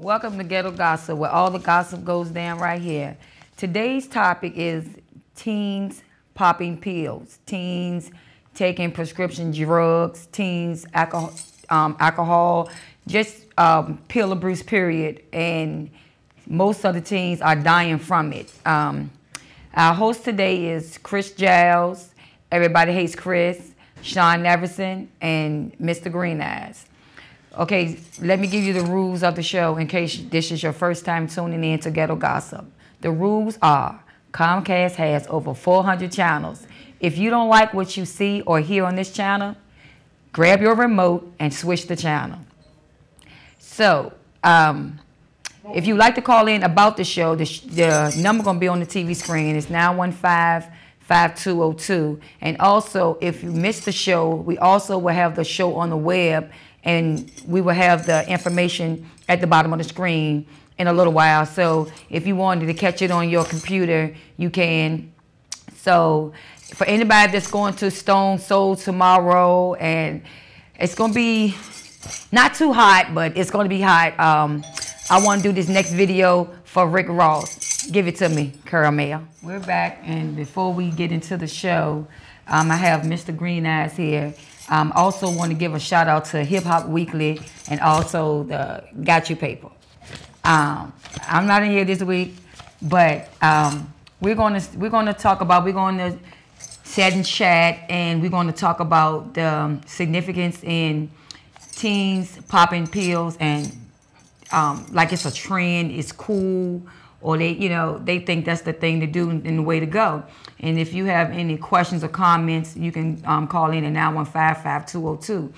Welcome to Ghetto Gossip, where all the gossip goes down right here. Today's topic is teens popping pills, teens taking prescription drugs, teens alcohol, just pill abuse, period. And most of the teens are dying from it. Our host today is Chris Giles, Everybody Hates Chris, Sean Neverson, and Mr. Green Eyes. Okay, let me give you the rules of the show in case this is your first time tuning in to Ghetto Gossip. The rules are Comcast has over 400 channels. If you don't like what you see or hear on this channel, grab your remote and switch the channel. So, if you'd like to call in about the show, the number going to be on the TV screen. It's 915-5202. And also, if you missed the show, we also will have the show on the web, and we will have the information at the bottom of the screen in a little while. So if you wanted to catch it on your computer, you can. So for anybody that's going to Stone Soul tomorrow, and it's going to be not too hot, but it's going to be hot. I want to do this next video for Rick Ross. Give it to me, Caramel. We're back, and before we get into the show, I have Mr. Green Eyes here. Also want to give a shout out to Hip Hop Weekly and also the Got You paper. I'm not in here this week, but we're going to sit and chat, and we're going to talk about the significance in teens popping pills, and like it's a trend, it's cool, or they think that's the thing to do and the way to go. And if you have any questions or comments, you can call in at 915-5202.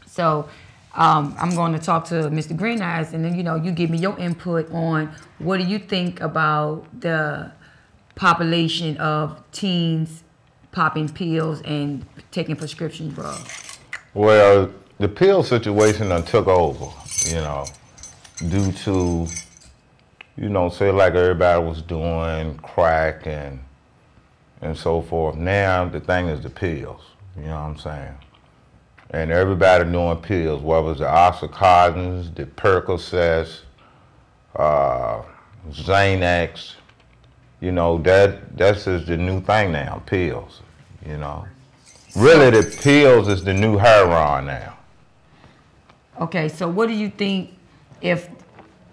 So I'm going to talk to Mr. Green Eyes, and then you give me your input on what do you think about the population of teens popping pills and taking prescription drugs. Well, the pill situation done took over, due to, say like everybody was doing crack and so forth. Now the thing is the pills, you know what I'm saying? And everybody doing pills, whether it's the Oxycontins, the Percocets, Xanax, that's just the new thing now, pills, Really the pills is the new heroin now. Okay, so what do you think if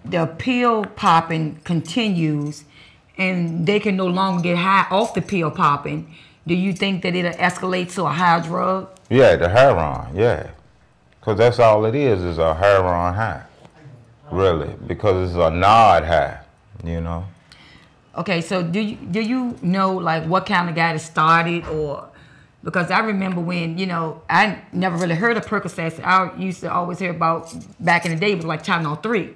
the pill popping continues and they can no longer get high off the pill popping? Do you think that it'll escalate to a higher drug? Yeah, the heroin, yeah. Because that's all it is a heroin high, really, because it's a nod high, Okay, so do you know like what kind of guy that started, or because I remember when, I never really heard of Percocets. I used to always hear about, back in the day, it was like Channel 3.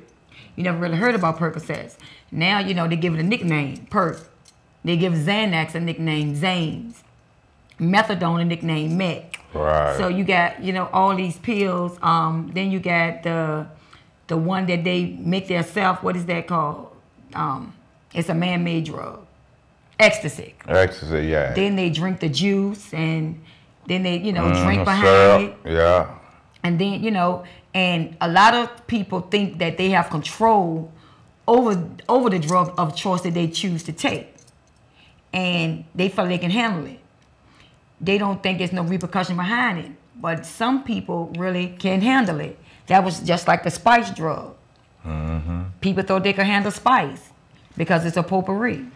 You never really heard about Percocets. Now, they give it a nickname, Perc. They give Xanax a nickname, Zanes. Methadone a nickname, Meth. Right. So you got, all these pills. Then you got the one that they make themselves. What is that called? It's a man-made drug. Ecstasy. Ecstasy, yeah. Then they drink the juice, and then they, drink behind syrup, it. Yeah. And then, and a lot of people think that they have control over the drug of choice that they choose to take. And they feel they can handle it. They don't think there's no repercussion behind it. But some people really can handle it. That was just like the spice drug. Mm-hmm. People thought they could handle spice because it's a potpourri.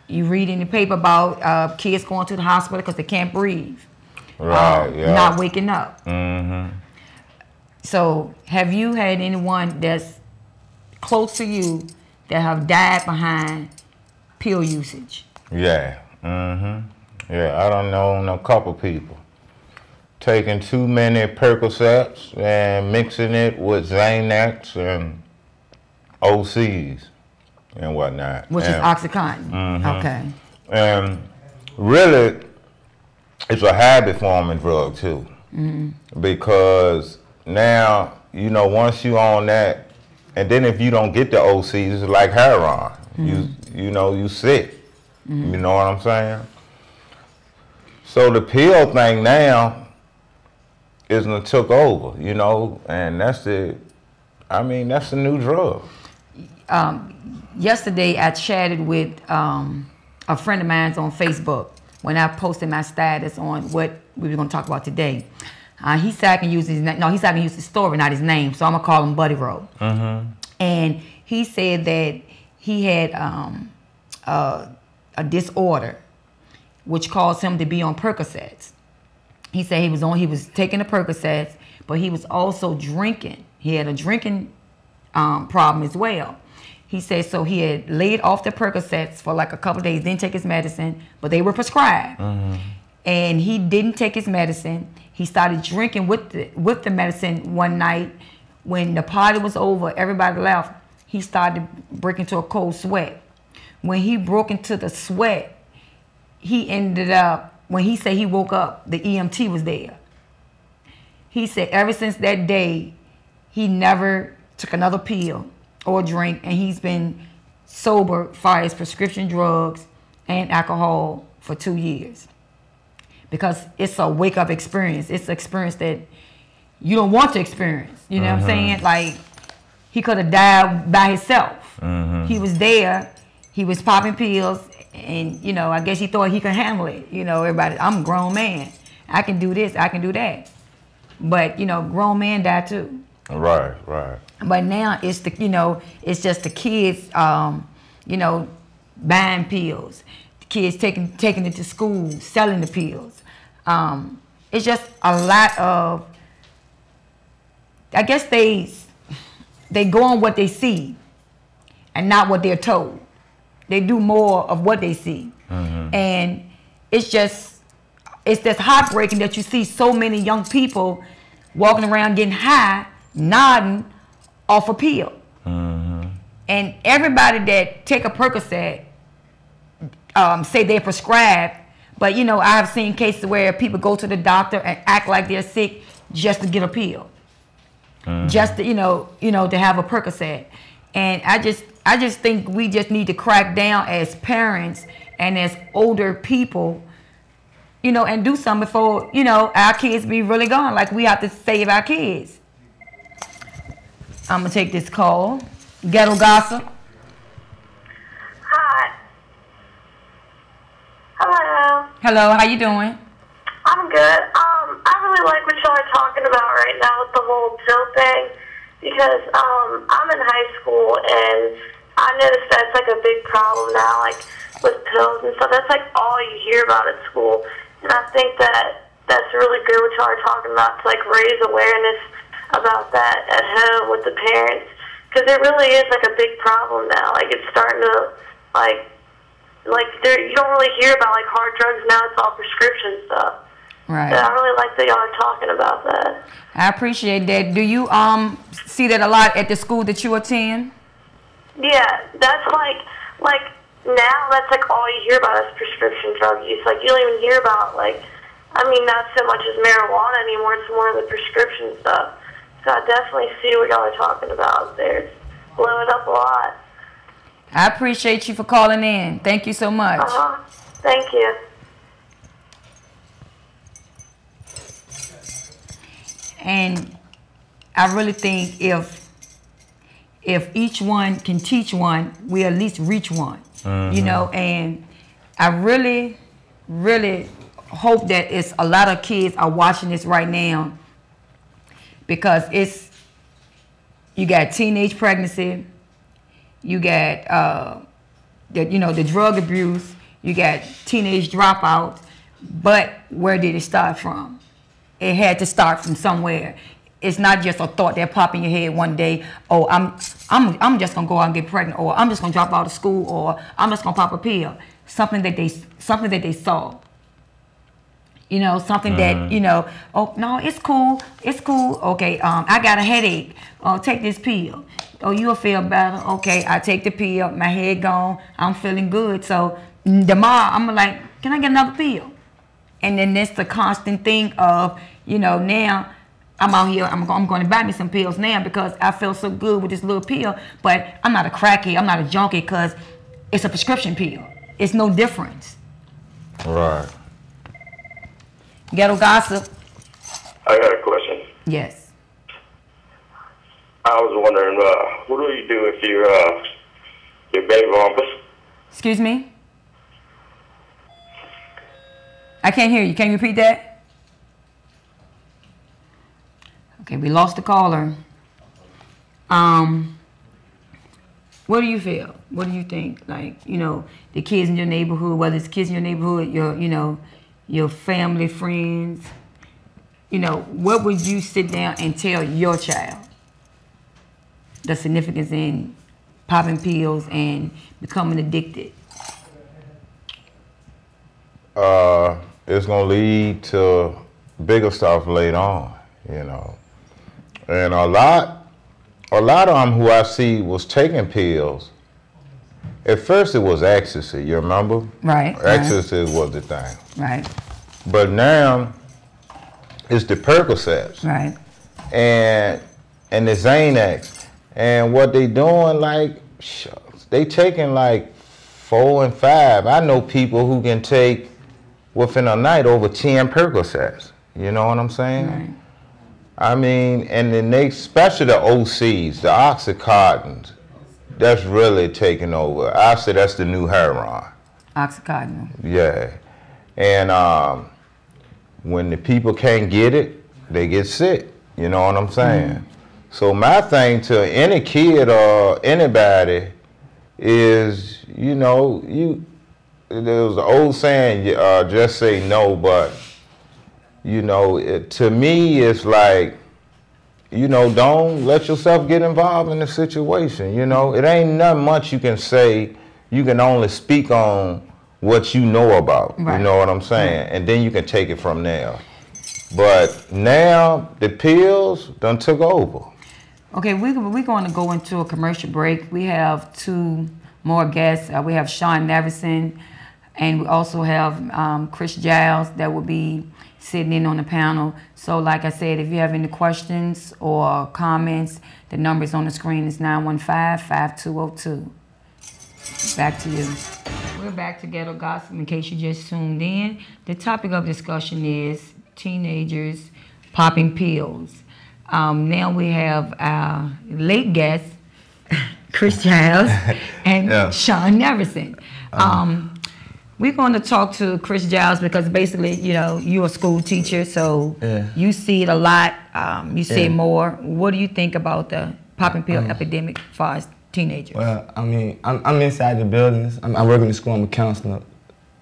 You read in the paper about kids going to the hospital because they can't breathe. Right, yeah. Not waking up. Mm-hmm. So have you had anyone that's close to you that have died behind pill usage? Yeah. Mm-hmm. Yeah, I don't know a couple people. Taking too many Percocets and mixing it with Xanax and OCs and whatnot. Which is Oxycontin. Mm-hmm. Okay. And really, it's a habit forming drug too. Mm-hmm. Because now, once you on that, and then if you don't get the OCs, it's like heroin. Mm-hmm. You sick. Mm-hmm. You know what I'm saying? So the pill thing now isn't took over, and that's the I mean, that's a new drug. Yesterday, I chatted with a friend of mine's on Facebook when I posted my status on what we were going to talk about today. He said I can use his name. No, he said I can use his story, not his name. So I'm gonna call him Buddy Rowe. And he said that he had a disorder, which caused him to be on Percocets. He said he was taking the Percocets, but he was also drinking. He had a drinking problem as well. He said so he had laid off the Percocets for like a couple of days, didn't take his medicine, but they were prescribed. And he didn't take his medicine. He started drinking with the medicine one night. When the party was over, everybody left, he started breaking into a cold sweat. When he broke into the sweat, he ended up, when he said he woke up, the EMT was there. He said ever since that day, he never took another pill or drink, and he's been sober for his prescription drugs and alcohol for 2 years. Because it's a wake-up experience. It's an experience that you don't want to experience. You know what I'm saying? Like, he could have died by himself. He was there. He was popping pills. And, you know, I guess he thought he could handle it. You know, everybody, I'm a grown man. I can do this. I can do that. But, you know, grown men die too. Right, right. But now it's the, you know, it's just the kids, you know, buying pills. The kids taking it to school, selling the pills. It's just a lot of, I guess they go on what they see and not what they're told. They do more of what they see. And it's just heartbreaking that you see so many young people walking around getting high, nodding off a pill. And everybody that take a Percocet say they're prescribed. But, you know, I have seen cases where people go to the doctor and act like they're sick just to get a pill. Just to, you know, to have a Percocet. And I just think we just need to crack down as parents and as older people, you know, and do something before, you know, our kids be really gone. Like, we have to save our kids. I'm going to take this call. Ghetto Gossip. Hi. Hello. Hello, how you doing? I'm good. I really like what y'all are talking about right now with the whole pill thing, because I'm in high school and I noticed that's like a big problem now, like with pills and stuff. That's like all you hear about at school, and I think that that's really good what y'all are talking about to like raise awareness about that at home with the parents, because it really is like a big problem now. Like, it's starting to like you don't really hear about like hard drugs now. It's all prescription stuff. Right. So I really like that y'all are talking about that. I appreciate that. Do you see that a lot at the school that you attend? Yeah, that's like now that's like all you hear about is prescription drug use. Like, you don't even hear about not so much as marijuana anymore. It's more of the prescription stuff. So I definitely see what y'all are talking about there. It's blowing up a lot. I appreciate you for calling in. Thank you so much. Thank you. And I really think if each one can teach one, we at least reach one. You know, and I really, really hope that it's a lot of kids are watching this right now, because you got teenage pregnancy, you got the drug abuse, you got teenage dropouts, but where did it start from? It had to start from somewhere. It's not just a thought that popped in your head one day. Oh, I'm just gonna go out and get pregnant, or I'm just gonna drop out of school, or I'm just gonna pop a pill. Something that they saw. You know, something that, you know, oh no, it's cool. Okay, I got a headache. Oh, take this pill. Oh, you'll feel better. Okay, I take the pill. My head gone. I'm feeling good. So tomorrow I'm like, can I get another pill? And then that's the constant thing of, you know, now I'm out here, I'm going to buy me some pills now because I feel so good with this little pill. But I'm not a crackhead, I'm not a junkie, because it's a prescription pill. It's no difference. Right. Ghetto Gossip. I got a question. Yes. I was wondering, what do you do if your baby mamas? Excuse me? I can't hear you. Can you repeat that? Okay, we lost the caller. What do you feel? What do you think? Like, you know, the kids in your neighborhood, whether it's kids in your neighborhood, your family, friends, you know, what would you sit down and tell your child? The significance in popping pills and becoming addicted. It's gonna lead to bigger stuff later on, you know. And a lot of them who I see was taking pills. At first it was ecstasy, you remember? Right. Ecstasy was the thing. Right. But now it's the Percocets. Right. And the Xanax. And what they doing, like, shucks, they taking like 4 and 5. I know people who can take within a night over 10 Percocets. You know what I'm saying? Right. I mean, and then they, especially the OCs, the Oxycontins, that's really taking over. I say that's the new heroin. Oxycontin. Yeah. And when the people can't get it, they get sick. You know what I'm saying? So my thing to any kid or anybody is, you know, there was an old saying, just say no, but, you know, to me, it's like, you know, don't let yourself get involved in the situation, you know? It ain't nothing much you can say. You can only speak on what you know about, right. You know what I'm saying? Right. And then you can take it from there. But now, the pills done took over. Okay, we're going to go into a commercial break. We have 2 more guests. We have Sean Neverson, and we also have Chris Giles that will be sitting in on the panel. So like I said, if you have any questions or comments, the numbers on the screen is 915-5202. Back to you. We're back to Ghetto Gossip in case you just tuned in. The topic of discussion is teenagers popping pills. Now we have our late guests, Chris Giles and Sean Neverson. We're going to talk to Chris Giles because basically, you know, you're a school teacher, so you see it a lot. You see it more. What do you think about the popping pill epidemic as far as teenagers? Well, I mean, I'm inside the buildings. I work in the school. I'm a counselor,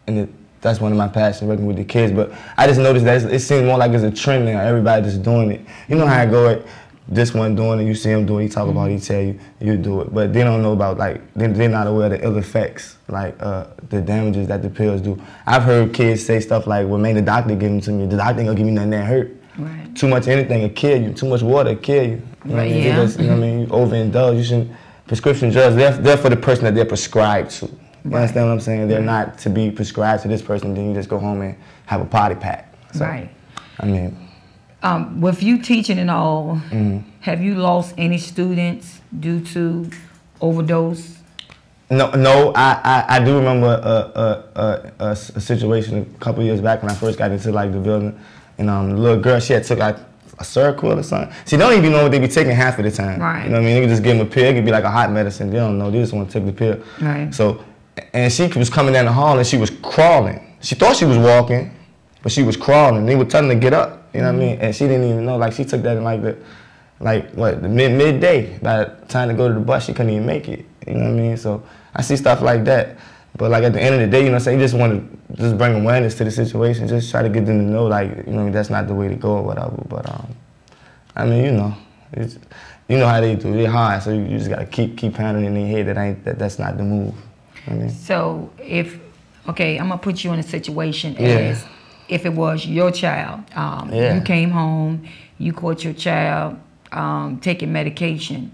and that's one of my passions, working with the kids. But I just noticed that it seems more like it's a trend now. Everybody just doing it. You know how I go. This one doing it, you see him doing it, he talk about it, he tell you, you do it. But they don't know about, like, they're not aware of the ill effects, like the damages that the pills do. I've heard kids say stuff like, well, man, the doctor give them to me. The doctor ain't gonna give me nothing that hurt. Right. Too much anything will kill you. Too much water will kill you. You know what I mean? Just, you know what I mean? You overindulge. You shouldn't. Prescription drugs, they're for the person that they're prescribed to. You understand what I'm saying? They're not to be prescribed to this person, then you just go home and have a potty pack. So, right. I mean. With you teaching and all, have you lost any students due to overdose? No. I do remember a situation a couple years back when I first got into like the building, and the little girl, she had took like a Seroquel or something. See, they don't even know what they be taking half of the time. Right. You know what I mean? They can just give them a pill. It could be like a hot medicine. They don't know. They just want to take the pill. Right. So, and she was coming down the hall and she was crawling. She thought she was walking, but she was crawling. They were telling her to get up. You know what I mean? And she didn't even know. Like, she took that in the midday. By the time to go to the bus, she couldn't even make it. You know what I mean? So I see stuff like that. But like at the end of the day, you know what I'm saying? You just want to just bring awareness to the situation. Just try to get them to know, like, you know, that's not the way to go or whatever. But I mean, you know, you know how they do. They're hard, so you just gotta keep pounding in their head that's not the move. You know what I mean? So okay, I'm gonna put you in a situation as if it was your child. You came home, you caught your child taking medication.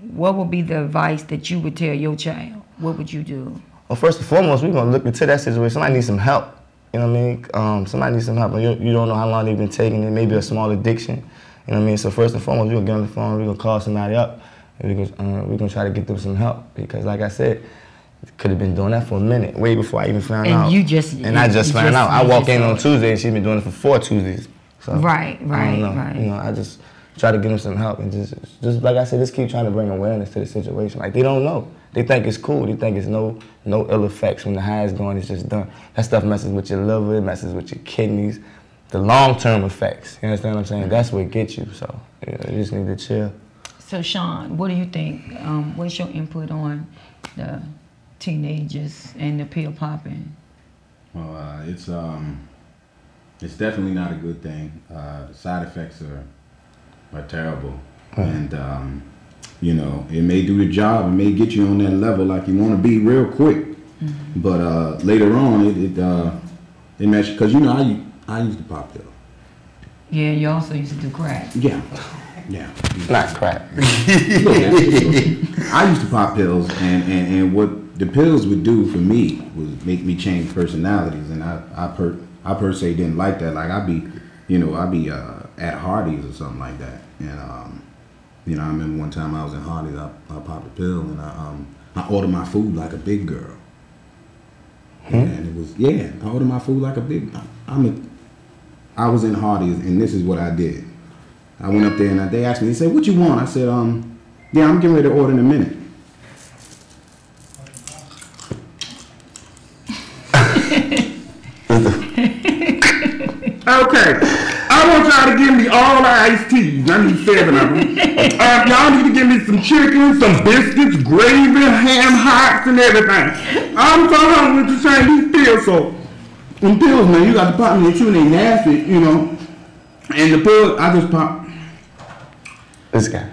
What would be the advice that you would tell your child? What would you do? Well, first and foremost, we're gonna look into that situation. Somebody needs some help. You know what I mean? Somebody needs some help. You don't know how long they've been taking it. Maybe a small addiction. You know what I mean? So first and foremost, we're gonna get on the phone. We're gonna call somebody up, and we're gonna try to get them some help because, like I said, could have been doing that for a minute, way before I even found out. And I just found out. I walked in on Tuesday, and she's been doing it for 4 Tuesdays. So, right. You know, I just try to give them some help, and just like I said, just keep trying to bring awareness to the situation. Like, they don't know. They think it's cool. They think it's no ill effects. When the high is gone, it's just done. That stuff messes with your liver, it messes with your kidneys. The long-term effects, you understand what I'm saying? That's what gets you, so you just need to chill. So Sean, what do you think? What's your input on the teenagers and the pill popping? Well, it's definitely not a good thing. The side effects are terrible, and you know, it may do the job, it may get you on that level like you want to be real quick, but later on it messes, because you know I used to pop pills. Yeah, you also used to do crack. Yeah. Not crack. I used to pop pills, and what the pills would do for me was make me change personalities, and I per se didn't like that. Like I'd be at Hardee's or something like that, and you know, I remember one time I was in Hardee's, I popped a pill, and I ordered my food like a big girl. And it was, I ordered my food like a big. I was in Hardee's, and this is what I did. I went up there and they asked me, they said, "What you want?" I said, yeah, I'm getting ready to order in a minute. Okay, I want y'all to give me all the iced teas. I need 7 of them. Y'all need to give me some chicken, some biscuits, gravy, ham hocks, and everything. I'm so hungry to change these pills. So, them pills, man, you got to pop me in too, and they nasty, you know. And the pills, I just pop. This guy.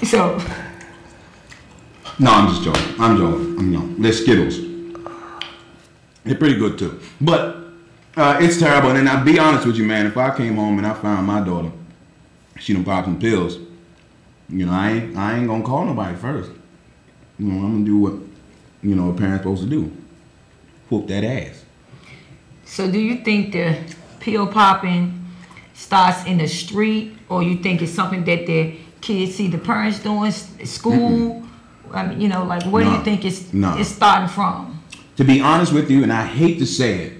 So. No, I'm just joking. I'm joking. They're Skittles. They're pretty good too. But it's terrible. And then I'll be honest with you, man. If I came home and I found my daughter, she done popped some pills, you know, I ain't gonna call nobody first. You know, I'm gonna do what, you know, a parent's supposed to do. Whoop that ass. So do you think the pill popping starts in the street, or you think it's something that the kids see the parents doing, school? I mean, you know, like where do you think it's starting from? To be honest with you, and I hate to say it,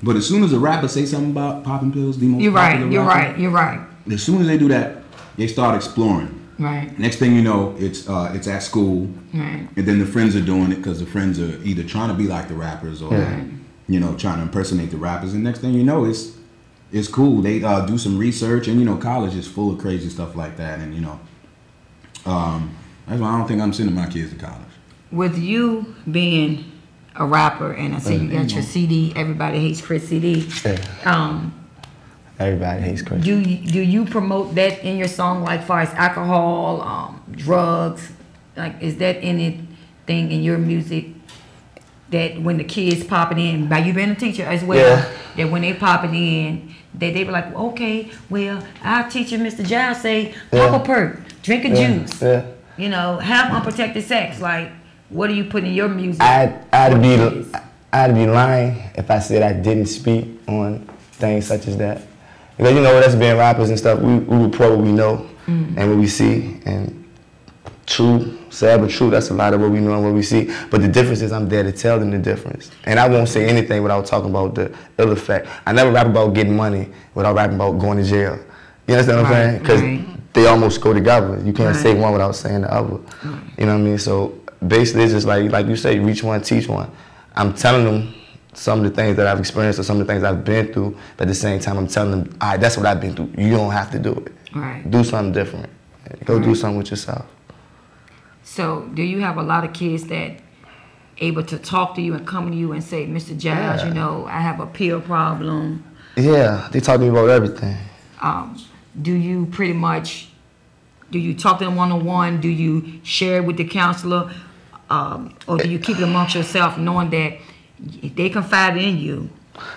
but as soon as a rapper say something about popping pills, the most You're popular rapper, You're right. As soon as they do that, they start exploring. Right. Next thing you know, it's at school, right, and then the friends are doing it because the friends are either trying to be like the rappers or you know, trying to impersonate the rappers. And next thing you know, it's cool. They do some research, and you know, college is full of crazy stuff like that. And you know, that's why I don't think I'm sending my kids to college. With you being a rapper, and I see you got your CD, Everybody Hates Chris CD. Everybody hates Chris. Do you promote that in your song, like far as alcohol, drugs? Like, is that anything in your music that when the kids pop it in, by you being a teacher as well, that when they pop it in, that they be like, okay, well, our teacher, Mr. Giles, say, pop a perk, drink a juice, you know, have unprotected sex. Like, what do you put in your music? I'd be lying if I said I didn't speak on things such as that. Because, you know, with us being rappers and stuff, we would probably know and what we see. And true, sad but true, that's a lot of what we know and what we see. But the difference is I'm there to tell them the difference. And I won't say anything without talking about the ill effect. I never rap about getting money without rapping about going to jail. You understand what I'm saying? Because they almost go together. You can't say one without saying the other. You know what I mean? So basically it's just like you say, reach one, teach one. I'm telling them some of the things that I've experienced or some of the things I've been through, but at the same time I'm telling them, all right, that's what I've been through. You don't have to do it. Right. Do something different. Go do something with yourself. So do you have a lot of kids that able to talk to you and come to you and say, Mr. Giles, you know, I have a pill problem? Yeah, they talk to me about everything. Do you pretty much, do you talk to them one-on-one? Do you share it with the counselor? Or do you keep it amongst yourself knowing that if they confide in you,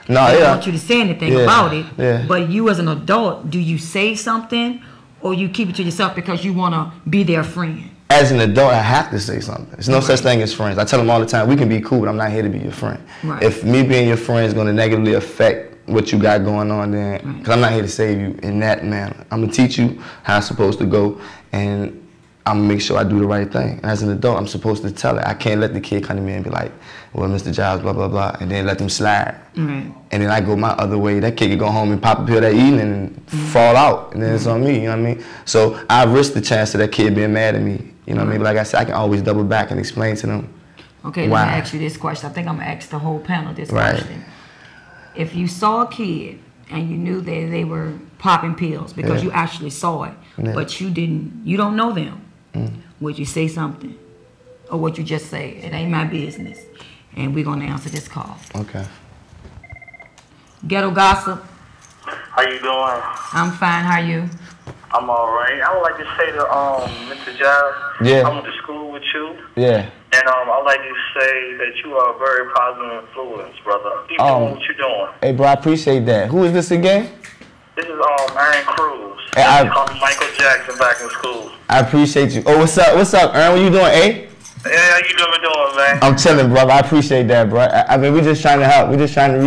they don't want you to say anything about it, but you as an adult, do you say something or you keep it to yourself because you want to be their friend? As an adult, I have to say something. There's no such thing as friends. I tell them all the time, we can be cool, but I'm not here to be your friend. Right. If me being your friend is going to negatively affect what you got going on, then, because I'm not here to save you in that manner. I'm going to teach you how it's supposed to go, and I'm gonna make sure I do the right thing. As an adult, I'm supposed to tell it. I can't let the kid come to me and be like, well, Mr. Giles, blah, blah, blah, and then let them slide. And then I go my other way. That kid could go home and pop a pill that evening and fall out, and then it's on me, you know what I mean? So I risk the chance of that kid being mad at me, you know what I mean? But like I said, I can always double back and explain to them. Okay, why. let me ask you this question. I think I'm gonna ask the whole panel this question. If you saw a kid and you knew that they were popping pills because you actually saw it, but you don't know them, would you say something? Or would you just say, it ain't my business, and we're gonna answer this call? Okay. Ghetto Gossip. How you doing? I'm fine, how you? I'm alright. I would like to say to Mr. Giles, I went to school with you. Yeah. And I would like to say that you are a very positive influence, brother. Keep doing what you're doing. Hey, bro, I appreciate that. Who is this again? This is Aaron Cruz. Hey, I called Michael Jackson back in school. I appreciate you. Oh, what's up? What's up, Aaron? What you doing, eh? Yeah, how you doing, man? I'm chilling, brother. I appreciate that, bro. I mean, we're just trying to help. We're just trying to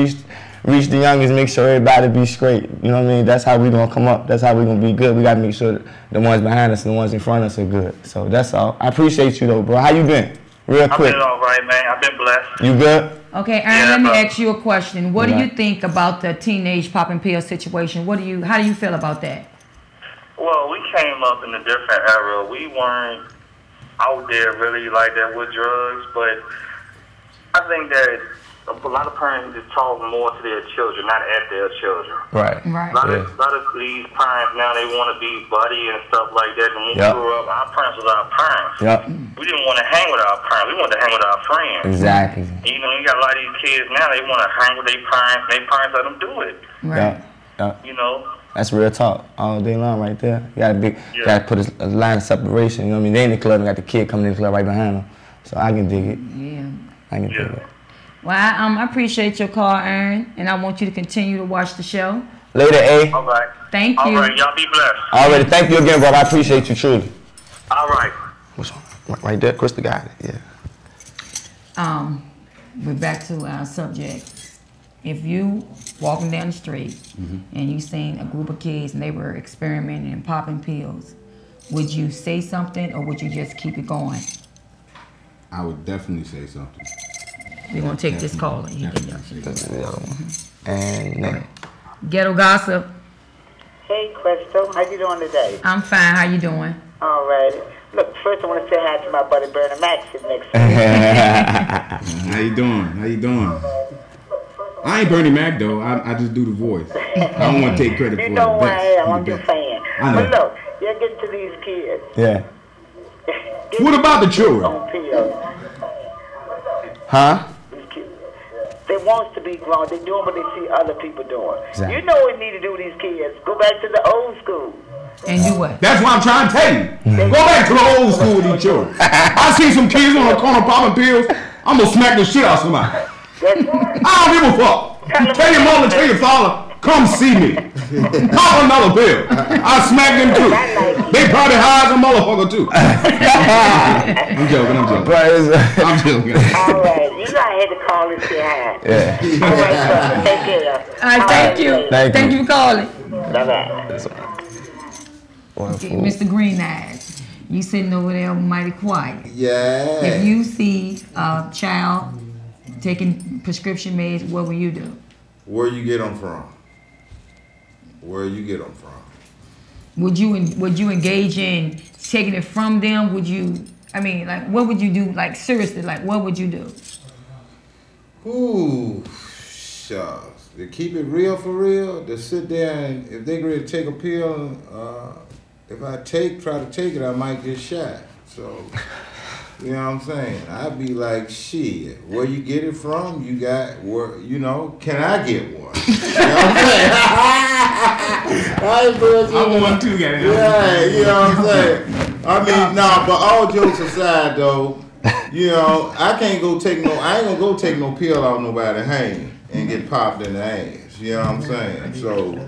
reach the youngest, make sure everybody be straight. You know what I mean? That's how we gonna come up. That's how we gonna be good. We gotta make sure that the ones behind us and the ones in front of us are good. So that's all. I appreciate you though, bro. How you been? Real quick. I've been all right, man. I've been blessed. You good? Okay, Aaron, let me ask you a question. What do you think about the teenage popping pill situation? How do you feel about that? Well, we came up in a different era. We weren't out there really like that with drugs, but I think that a lot of parents just talk more to their children, not at their children. Right. A lot of these parents now, they want to be buddy and stuff like that. And when we grew up, our parents was our parents. We didn't want to hang with our parents. We wanted to hang with our friends. Exactly. You know, you got a lot of these kids now, they want to hang with their parents. Their parents let them do it. You know? That's real talk all day long right there. You gotta put a line of separation. You know what I mean? They in the club and got the kid coming in the club right behind them. So I can dig it. Yeah. I can dig it. Well, I appreciate your call, Aaron, and I want you to continue to watch the show. Later, A. All right. Thank you. All right, y'all be blessed. Alrighty, thank you again, brother. I appreciate you truly. All right. What's on? Right there, Krista got it. Yeah. We're back to our subject. If you walking down the street and you seen a group of kids and they were experimenting and popping pills, would you say something or would you just keep it going? I would definitely say something. We're gonna take this call. And Ghetto Gossip. Hey, Crystal. How you doing today? I'm fine. How you doing? All right. Look, first I want to say hi to my buddy Bernie Mac sitting next to me. How you doing? How you doing? I ain't Bernie Mac though. I just do the voice. I don't want to take credit for it. You know who I am. I'm just saying. But look, you're getting to these kids. Yeah. What about the children? On pills. Huh? They want to be grown. They're doing what they see other people doing. Exactly. You know what we need to do with these kids. Go back to the old school. And do what? That's what I'm trying to tell you. Go back to the old school with these children. I see some kids on the corner popping pills. I'm going to smack the shit out of somebody. I don't give a fuck. Tell your mother, tell your father, come see me. Pop another pill. I smack them too. They probably hire some motherfucker too. I'm joking. I'm joking. All right. You know I had to call and say hi. Yeah. All right, so take care. All right, thank you. Thank you for calling. Bye-bye. Okay, Mr. Green Eyes, you sitting over there mighty quiet. Yeah. If you see a child taking prescription meds, what will you do? Where you get them from? Where you get them from? Would you engage in taking it from them? Would you? I mean, like, what would you do? Like, seriously, like, what would you do? Ooh, shucks. To keep it real for real, to sit there and if they ready to take a pill, if I try to take it, I might get shot. So, you know what I'm saying? I'd be like, shit, where you get it from? You got, where, you know, can I get one? You know what I'm saying? I'm one too, guy. Yeah, you know what I'm saying? I mean, nah, but all jokes aside though, you know, I ain't gonna go take no pill out nobody hang and get popped in the ass. You know what I'm saying? So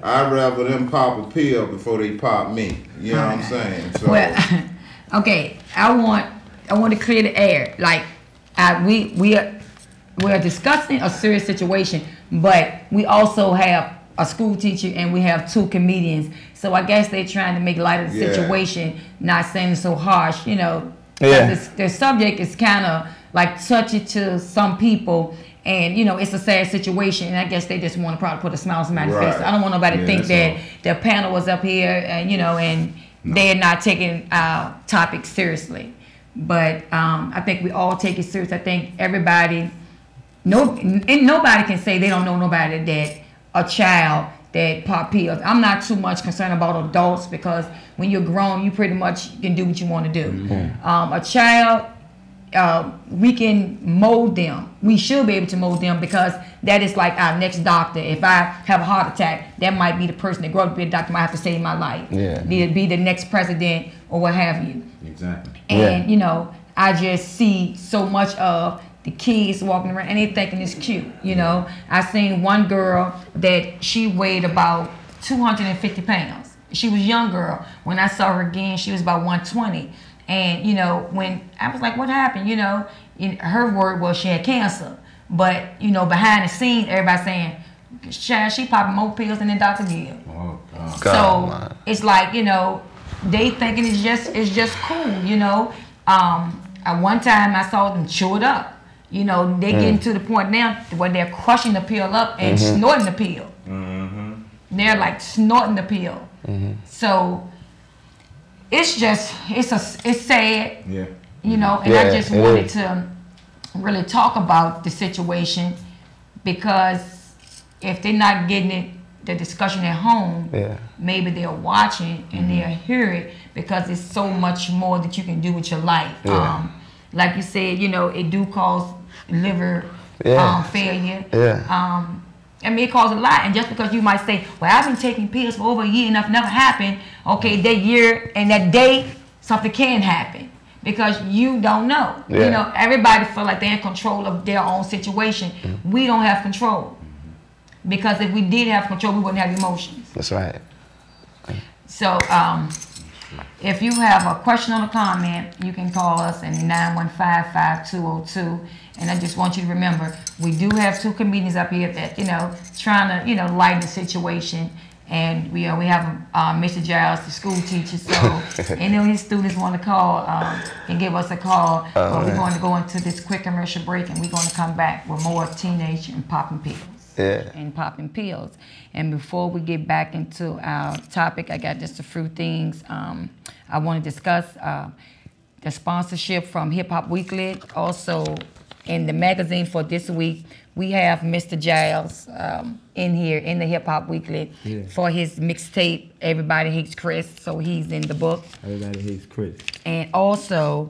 I'd rather them pop a pill before they pop me. You know what I'm saying? So Well, okay, I want to clear the air. Like, we are discussing a serious situation, but we also have a school teacher and we have 2 comedians. So I guess they're trying to make light of the situation, not saying it's so harsh, you know. Yeah. The subject is kind of like touchy to some people, and you know it's a sad situation. And I guess they just want to probably put a smile on somebody's face. I don't want nobody to think that the panel was up here, and you know, and they're not taking our topic seriously. But I think we all take it serious. I think everybody, nobody can say they don't know nobody that a child that pop pills. I'm not too much concerned about adults because when you're grown, you pretty much can do what you want to do. A child, we can mold them. We should be able to mold them because that is like our next doctor. If I have a heart attack, that might be the person that grew up to be a doctor might have to save my life. Be the next president or what have you. Exactly. And you know, I just see so much of the kids walking around and they thinking it's cute, you know. I seen one girl that she weighed about 250 pounds. She was a young girl. When I saw her again, she was about 120. And you know, when I was like, what happened? You know, her word was she had cancer. But you know, behind the scenes, everybody saying, child, she popping more pills than the doctor did. Oh God. So it's like, you know, they thinking it's just cool, you know. At one time I saw them chew it up. You know, they getting to the point now where they're crushing the pill up and snorting the pill. They're like snorting the pill. So it's just it's sad. Yeah. You know, and I just wanted to really talk about the situation because if they're not getting it, the discussion at home, maybe they're watching and they'll hear it because there's so much more that you can do with your life. Like you said, you know, it do cause liver failure. I mean, it causes a lot. And just because you might say, well, I've been taking pills for over a year and nothing never happened. Okay, that year and that day, something can happen because you don't know. You know, everybody feel like they're in control of their own situation. We don't have control. Because if we did have control, we wouldn't have emotions. That's right. So, if you have a question or a comment, you can call us at 915-5202. And I just want you to remember, we do have 2 comedians up here that, you know, trying to, you know, lighten the situation. And we have Mr. Giles, the school teacher. So, any of his students want to call, can give us a call. But we're going to go into this quick commercial break, and we're going to come back with more teenage and popping pills. And popping pills. And before we get back into our topic, I got just a few things I want to discuss. The sponsorship from Hip Hop Weekly. Also, in the magazine for this week, we have Mr. Giles in here in the Hip Hop Weekly for his mixtape, Everybody Hates Chris. So he's in the book. Everybody Hates Chris. And also,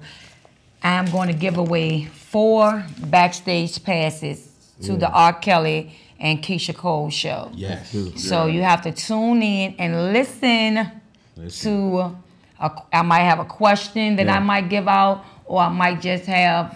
I'm going to give away 4 backstage passes to the R. Kelly and Keisha Cole show. Yes. So you have to tune in and listen. To, I might have a question that I might give out, or I might just have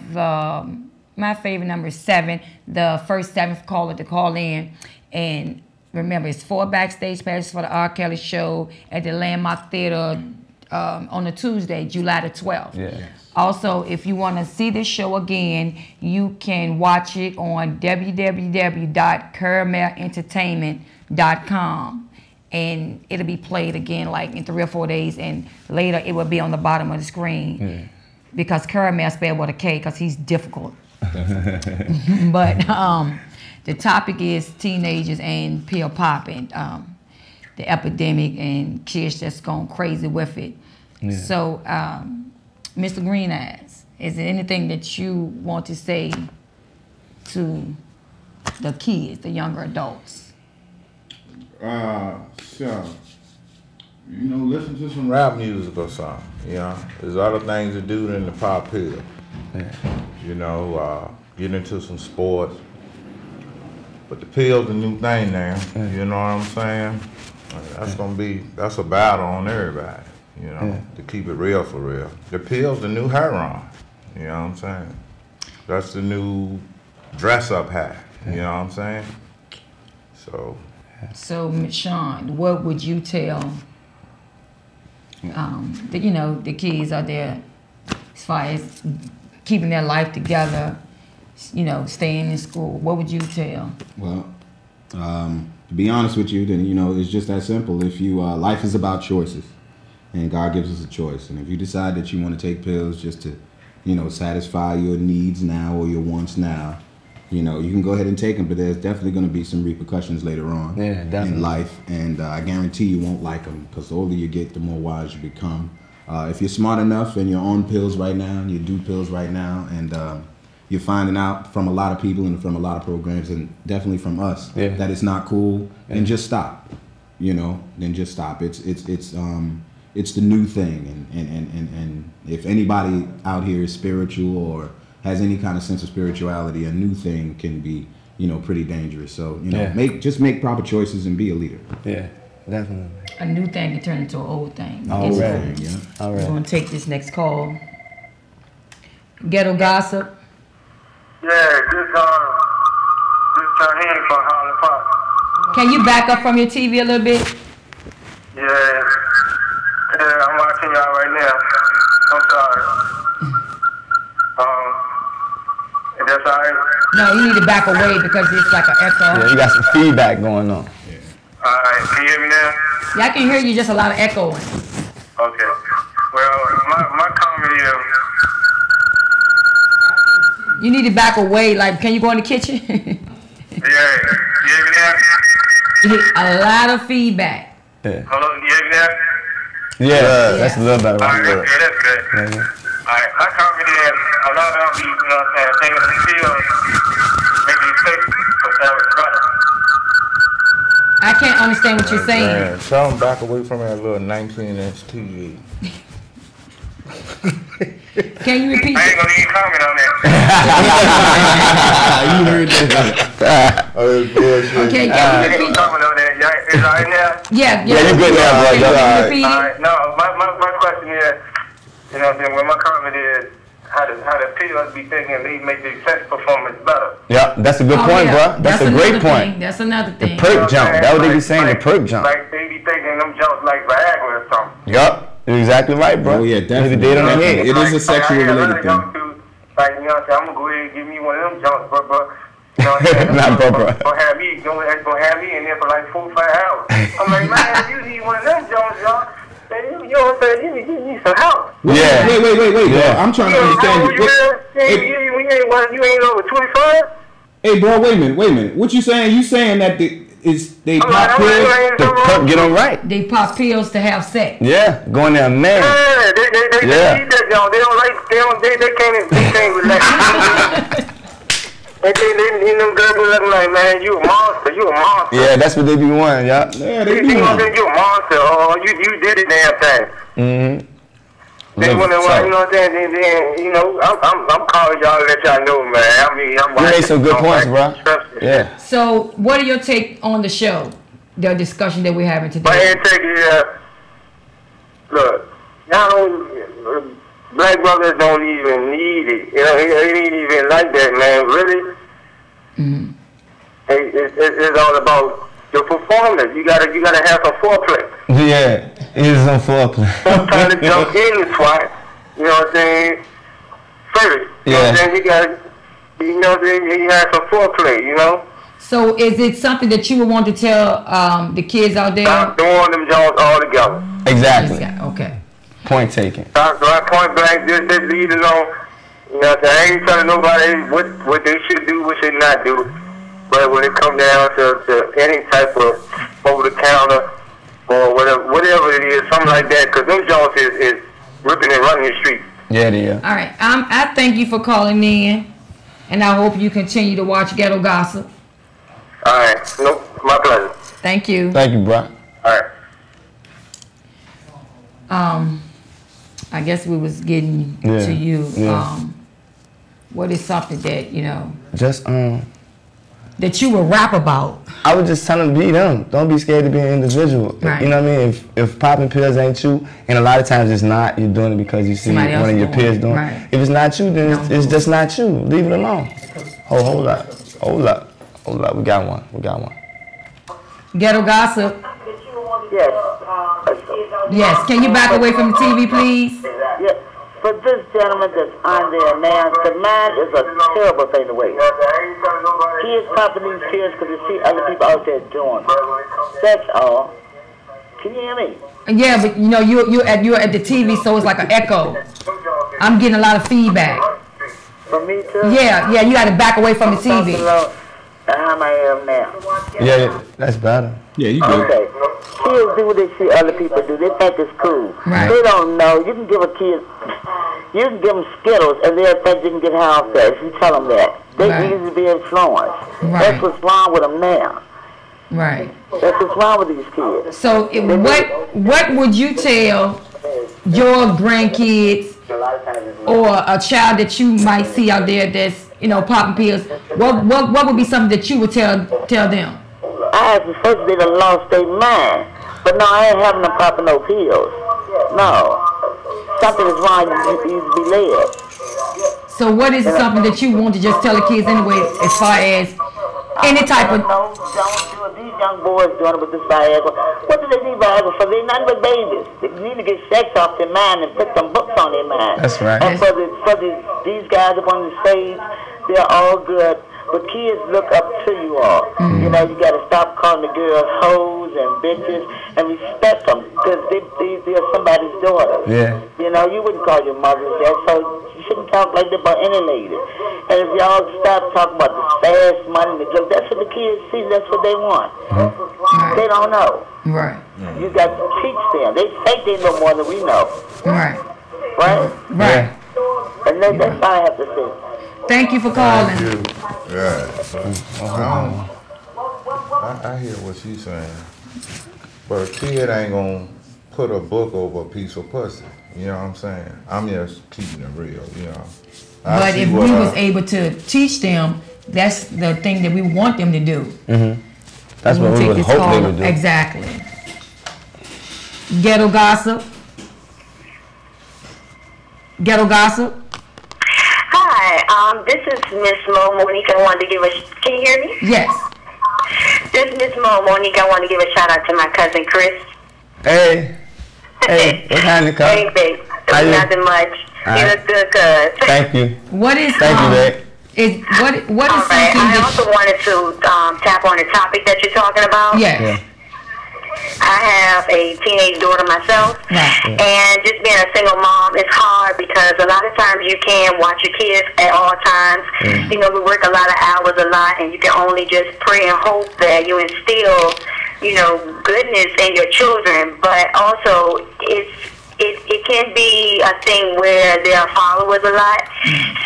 my favorite number is 7, the first 7th caller to call in. And remember, it's 4 backstage passes for the R. Kelly show at the Landmark Theater on a Tuesday, July the 12th. Also, if you want to see this show again, you can watch it on www.karamelentertainment.com. And it'll be played again like in 3 or 4 days, and later it will be on the bottom of the screen. Because Caramel spelled with a K because he's difficult. But the topic is teenagers and pill popping, the epidemic and kids just going crazy with it. So, Mr. Green Eyes, is there anything that you want to say to the kids, the younger adults? Sure. You know, listen to some rap music or something. You know, there's other things to do than the pop pill. You know, get into some sports. But the pill's the new thing now. You know what I'm saying? That's a battle on everybody. You know, to keep it real for real. The pill's the new heroin. You know what I'm saying? That's the new dress-up hat. You know what I'm saying? So, Ms. Sean, what would you tell the kids out there as far as keeping their life together, you know, staying in school? What would you tell? Well, the to be honest with you, then, you know, it's just that simple. If you, life is about choices, and God gives us a choice. And if you decide that you want to take pills just to, you know, satisfy your needs now or your wants now, you know, you can go ahead and take them, but there's definitely going to be some repercussions later on in life. And I guarantee you won't like them, because the older you get, the more wise you become. If you're smart enough and you're on pills right now, and you do pills right now, and you're finding out from a lot of people and from a lot of programs, and definitely from us, that it's not cool, then just stop. You know, then just stop. It's the new thing, and if anybody out here is spiritual or has any kind of sense of spirituality, a new thing can be, you know, pretty dangerous. So, you know, just make proper choices and be a leader. Yeah, definitely. A new thing can turn into an old thing. All right. Yeah. All right. We're gonna take this next call. Ghetto Gossip. Yeah, this Henry from Holland Park. Can you back up from your TV a little bit? Yeah, I'm watching y'all right now. I'm sorry. Is that all right? No, you need to back away because it's like an echo. Yeah, you got some feedback going on. All right, can you hear me now? Yeah, I can hear you, just a lot of echoing. Okay. Well, my comment is, You need to back away. Like, can you go in the kitchen? yeah, you hear me now? A lot of feedback. Yeah. Hello, you hear me now? Yeah, that's a little better. All right, that's good. Yeah. All right, my comment is, a lot of them be, you know what I'm saying, taking some pills, making you sick for having brother. I can't understand what you're saying. Man, tell them back away from that little 19-inch TV. Can you repeat? I ain't gonna even comment on that. You heard that. Okay, can you repeat? Comment on that. Is all right now? Yeah, you good now, bro. Can you repeat All it? right, no, my question is, you know what I'm saying, well, my comment is, how the pills be thinking they make the sex performance better. Yeah, that's a good point, bro. That's a great point. That's another thing. The perk jump. That's what they be saying, the perk jump. Like they be thinking them jumps like Viagra or something. Yup. You're exactly right, bro. Oh, yeah, definitely. Hit it on the head. It is a sexually related thing. Like, you know what I'm saying, I'm gonna go ahead and give me one of them jumps, but you know what I'm saying? Not bro. Gonna have me in there for like 4 or 5 hours. I'm like, man, you need one of them jumps, y'all. You know what I'm saying? You need some help. Yeah. Wait. Yeah. I'm trying to understand. You ain't over 25? Hey, bro, wait a minute. What you saying? You saying that they pop pills? The perk get them right. They pop pills to have sex. Yeah. Going there, man. Yeah, they need that, y'all. They can't relax. They them girls be looking like, man, you a monster. Yeah, that's what they be wanting, yeah. Yeah, they do. You a monster, or you did the damn thing. Mm-hmm. They want to, you know what I'm saying? Then, you know, I'm calling y'all to let y'all know, man. I mean, I'm You made some good points, bro. Yeah. So, what are your take on the show? The discussion that we're having today. My intake is, look, y'all don't, black brothers don't even need it. You know, it ain't even like that, man. Really? Mm-hmm. It's all about your performance. You gotta have some foreplay. Yeah, it is on foreplay. Sometimes to jump in the twat, you know what I'm saying? First, you know what I'm saying? You know what I'm saying? You have some foreplay, you know? So is it something that you would want to tell the kids out there? I'm throwing them jaws all together. Exactly. Okay. Point taken. So I point blank, just leave it alone. You know what I'm saying? I ain't telling nobody what they should do, what should not do. But when it comes down to any type of over-the-counter or whatever it is, something like that, because them jaws is ripping and running the street. Yeah, they are. All right. I thank you for calling me in, and I hope you continue to watch Ghetto Gossip. All right. Nope. My pleasure. Thank you. Thank you, bro. All right. I guess we was getting to you. Yeah. What is something that, you know, Just, that you would rap about? I would just tell them be them. Don't be scared to be an individual. Right. You know what I mean? If popping pills ain't you, and a lot of times it's not, you're doing it because you see Somebody one of your else doing peers it. doing it. Right. If it's not you, then it's just not you. Leave it alone. Hold up. We got one. Ghetto Gossip. Yes. Yes. Can you back away from the TV, please? Yes. For this gentleman that's on there, man, the man is a terrible thing to waste. kids popping these pills because they see other people out there doing it. That's all. Can you hear me? Yeah, but you know, you're at the TV, so it's like an echo. I'm getting a lot of feedback. From me too? Yeah, you got to back away from the TV. How am I am now? Yeah, that's better. Yeah, you good. Okay. Kids do what they see other people do. They think it's cool. Right. They don't know. You can give a kid, you can give them Skittles, and they'll think you can get high off that if you tell them that. They easy to be influenced. Right. That's what's wrong with them now. Right. That's what's wrong with these kids. So, what would you tell your grandkids or a child that you might see out there that's, you know, popping pills? What would be something that you would tell them? I asked them first they done lost their mind. But no, I ain't having them popping no pills. No. Something is wrong, you need to be led. So what is something that you want to just tell the kids anyway, as far as any type of... No, don't do it. These young boys doing it with this Viagra. What do they need Viagra for? They're nothing but babies. They need to get sex off their mind and put some books on their mind. That's right. And for these guys up on the stage, they're all good. But kids look up to you all. You know, you got to stop calling the girls hoes and bitches and respect them because they're somebody's daughter. Yeah. You know, you wouldn't call your mothers that, so you shouldn't talk like that about any lady. And if y'all stop talking about the fast money and the drugs, that's what the kids see. That's what they want. Right. They don't know. Right. You got to teach them. They think they know more than we know. Right. Right? Right. And that's all I have to say. Thank you for calling. Yeah. I hear what she's saying. But a kid ain't gonna put a book over a piece of pussy. You know what I'm saying? I'm just keeping it real, you know. But if we was able to teach them, that's the thing that we want them to do. That's what we would hope they would do. Exactly. Ghetto Gossip. Ghetto Gossip. Hi, this is Miss Mo Monique. I wanted to give can you hear me? Yes. This is Miss Mo Monique. I want to give a shout out to my cousin Chris. Hey, what's happening, cuz? Hey, babe. Nothing much. You look good, cuz. Thank you. What is Thank you, babe. What is all right. I also wanted to tap on the topic that you're talking about. Yeah. I have a teenage daughter myself, and just being a single mom is hard because a lot of times you can't watch your kids at all times. You know, we work a lot of hours a lot, and you can only just pray and hope that you instill, you know, goodness in your children. But also, it can be a thing where they are followers a lot,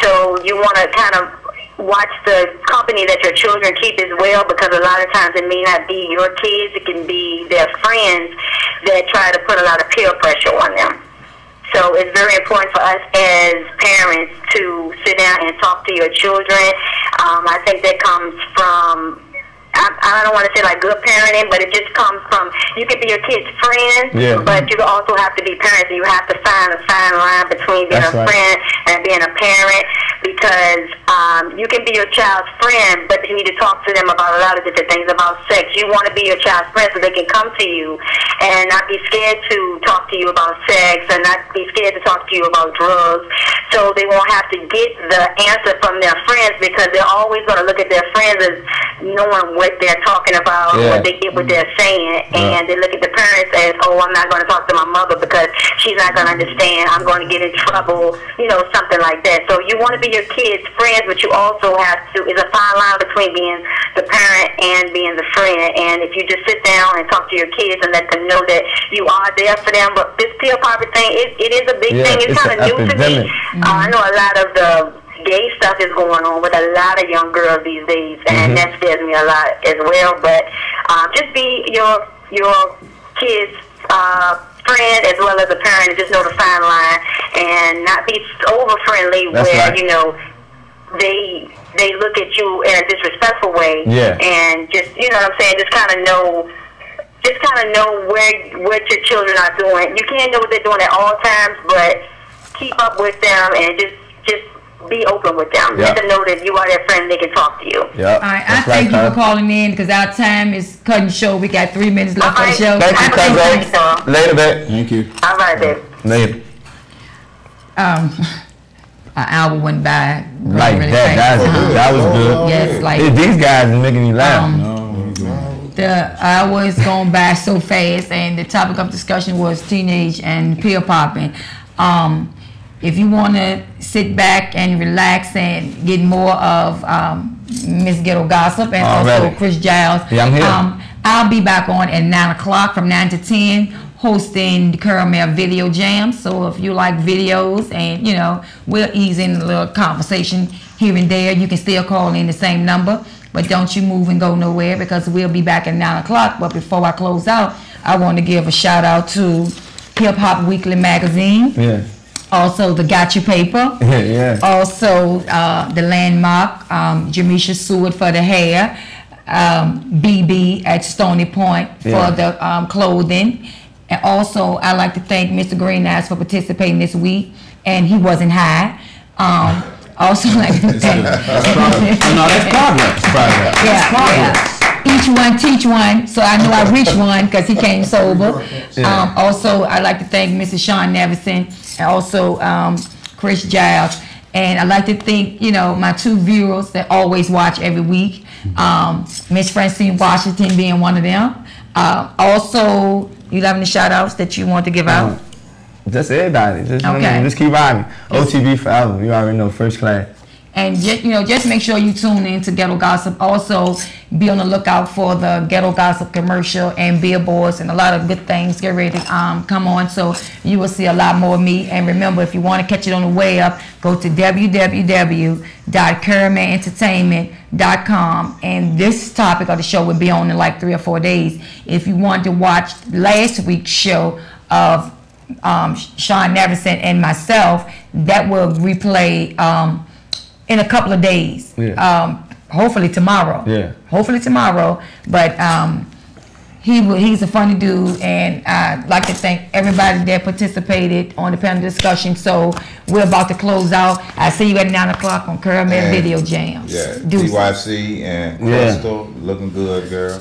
so you want to kind of watch the company that your children keep as well, because a lot of times it may not be your kids, it can be their friends that try to put a lot of peer pressure on them. So it's very important for us as parents to sit down and talk to your children. I think that comes from, I don't want to say like good parenting, but it just comes from, you can be your kid's friend, but you also have to be parents. You have to find a fine line between being a friend and being a parent, because you can be your child's friend, but you need to talk to them about a lot of different things about sex. You want to be your child's friend so they can come to you and not be scared to talk to you about sex and not be scared to talk to you about drugs, so they won't have to get the answer from their friends, because they're always going to look at their friends as knowing what they're talking about, what they get, what they're saying, and they look at the parents as, oh, I'm not going to talk to my mother because she's not going to understand, I'm going to get in trouble, you know, something like that. So you want to be your kids' friends, but you also have to, is a fine line between being the parent and being the friend. And if you just sit down and talk to your kids and let them know that you are there for them. But this pill popping thing, it is a big thing. It's kind of new to me. I know a lot of the gay stuff is going on with a lot of young girls these days, and that scares me a lot as well. But just be your kids' friend as well as a parent, and just know the fine line and not be over friendly where you know they look at you in a disrespectful way, and just, you know what I'm saying, just kind of know what your children are doing. You can't know what they're doing at all times, but keep up with them and just be open with them. Let them know that you are their friend, they can talk to you. All right, I thank you for calling in, because our time is cutting short. We got 3 minutes left for the show. Thank you, cousin. Later, babe. Thank you. All right, babe. Later. hour went by. Like really that. fast. That was good. Yes, like these guys are making me laugh. the hours going by so fast, and the topic of discussion was teenage and pill popping. If you want to sit back and relax and get more of Miss Ghetto Gossip and also Chris Giles, yeah, I'm here. I'll be back on at 9 o'clock from 9 to 10 hosting the Caramel Video Jam. So if you like videos and, you know, we'll ease in a little conversation here and there. You can still call in the same number, but don't you move and go nowhere because we'll be back at 9 o'clock. But before I close out, I want to give a shout out to Hip Hop Weekly Magazine. Yeah. Also the Gotcha Paper. Yeah. Also the Landmark, Jamisha Seward for the hair, BB at Stony Point for the clothing. And also I'd like to thank Mr. Green Eyes for participating this week, and he wasn't high. Also like to thank that's progress. Yeah. Each one teach one, so I know I reached one because he came sober. Also, I'd like to thank Mrs. Sean Nevison and also Chris Giles. And I'd like to thank, you know, my two viewers that always watch every week. Miss Francine Washington being one of them. Also, you have any shout outs that you want to give out? Just everybody. Just keep riding. OTV forever. You already know, first class. And just, you know, just make sure you tune in to Ghetto Gossip. Also, be on the lookout for the Ghetto Gossip commercial and billboards and a lot of good things get ready to come on. So you will see a lot more of me. And remember, if you want to catch it on the web, go to www.karamelentertainment.com. And this topic of the show will be on in like 3 or 4 days. If you want to watch last week's show of Sean Nevison and myself, that will replay in a couple of days. Hopefully tomorrow. Hopefully tomorrow. But he's a funny dude, and I'd like to thank everybody that participated on the panel discussion. So we're about to close out. I see you at 9 o'clock on Caramel Video Jams. Yeah, DYC and Crystal, looking good, girl.